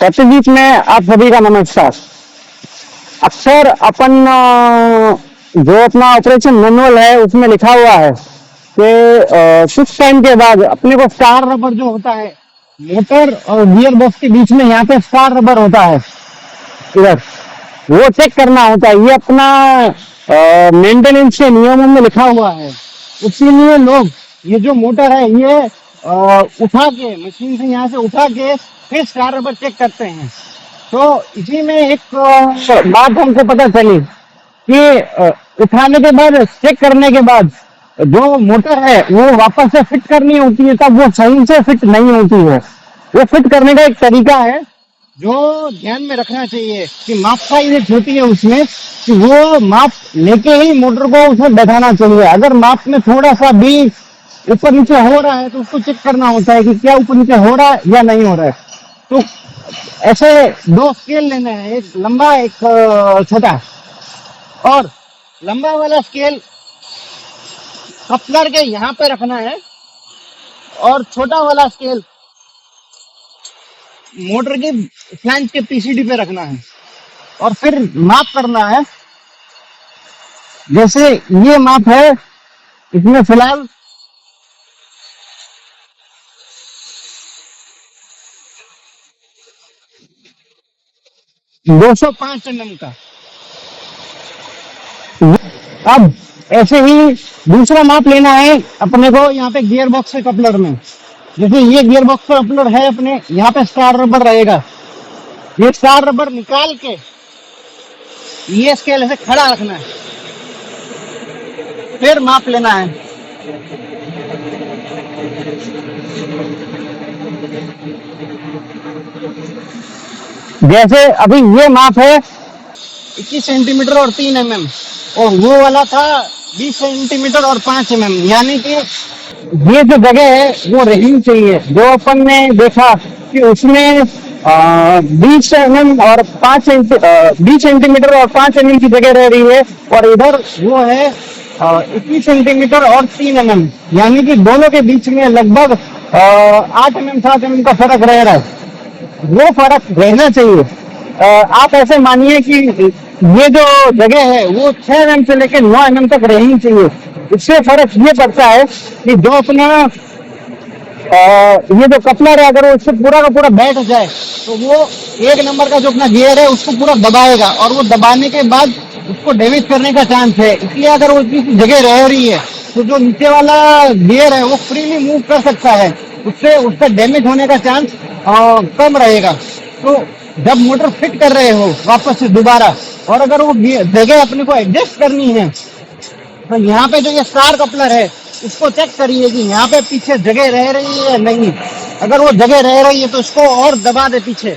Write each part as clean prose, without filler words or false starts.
सत्यजीत में आप सभी का नमस्कार। अक्सर अपन जो अपना ऑपरेशन मैनुअल है उसमें लिखा हुआ है कि कुछ टाइम के बाद अपने को स्टार रबर जो होता है मोटर और गियर बॉक्स के बीच में, यहाँ पे स्टार रबर होता है इधर, वो चेक करना होता है। ये अपना मेंटेनेंस के नियमों में लिखा हुआ है। इसीलिए लोग ये जो मोटर है ये उठा के मशीन से यहाँ से उठा के फिर स्टार रबर चेक करते हैं। तो इसी में एक बात हमको पता चली कि उठाने के बाद, चेक करने के बाद जो मोटर है वो वापस से फिट करनी होती है, तब वो सही से फिट नहीं होती है। वो फिट करने का एक तरीका है जो ध्यान में रखना चाहिए कि माप साइज होती है उसमें, कि वो माप लेके ही मोटर को उसमें बैठाना चाहिए। अगर माप में थोड़ा सा भी ऊपर नीचे हो रहा है तो उसको चेक करना होता है कि क्या ऊपर नीचे हो रहा है या नहीं हो रहा है। तो ऐसे दो स्केल लेने हैं, एक लंबा एक छोटा, और लंबा वाला स्केल कपलर के यहाँ पे रखना है और छोटा वाला स्केल मोटर के फ्लैंज के पीसीडी पे रखना है और फिर माप करना है। जैसे ये माप है, इसमें फिलहाल 205 mm का। अब ऐसे ही दूसरा माप लेना है अपने को यहाँ पे गियर बॉक्स के कपलर में। जैसे ये गियर बॉक्स का कपलर है अपने, यहाँ पे स्टार रबर रहेगा। ये स्टार रबर निकाल के ये स्केल ऐसे खड़ा रखना है, फिर माप लेना है। जैसे अभी ये माप है 21 सेंटीमीटर और 3 mm, और वो वाला था 20 सेंटीमीटर और 5 mm। यानी कि ये जो जगह है वो रहनी चाहिए। जो अपन ने देखा कि उसमें 20 mm और 20 सेंटीमीटर और 5 mm की जगह रह रही है, और इधर वो है 21 सेंटीमीटर और 3 mm। यानी कि दोनों के बीच में लगभग 8 mm 7 mm का फर्क रह रहा है। वो फर्क रहना चाहिए। आप ऐसे मानिए कि ये जो जगह है वो 6 mm से लेकर 9 mm तक रहनी चाहिए। इससे फर्क ये पड़ता है कि जो अपना ये जो कपलर है, अगर वो इससे पूरा का पूरा बैठ जाए तो वो एक नंबर का जो अपना गियर है उसको पूरा दबाएगा, और वो दबाने के बाद उसको डैमेज करने का चांस है। इसलिए अगर वो किसी जगह रह रही है तो जो नीचे वाला गियर है वो फ्रीली मूव कर सकता है, उससे उसका डैमेज होने का चांस कम रहेगा। तो जब मोटर फिट कर रहे हो वापस से दोबारा, और अगर वो जगह अपने को एडजस्ट करनी है, तो यहाँ पे जो ये स्टार कपलर है उसको चेक करिए कि यहाँ पे पीछे जगह रह रही है या नहीं। अगर वो जगह रह रही है तो उसको और दबा दे पीछे,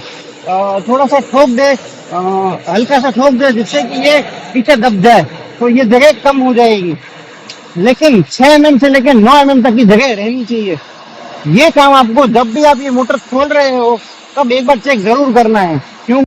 थोड़ा सा ठोक दे, हल्का सा ठोक दे, जिससे कि ये पीछे दब जाए, तो ये जगह कम हो जाएगी। लेकिन 6 mm से लेकर 9 mm तक की जगह रहनी चाहिए। ये काम आपको जब भी आप ये मोटर खोल रहे हो तब एक बार चेक जरूर करना है। क्यों?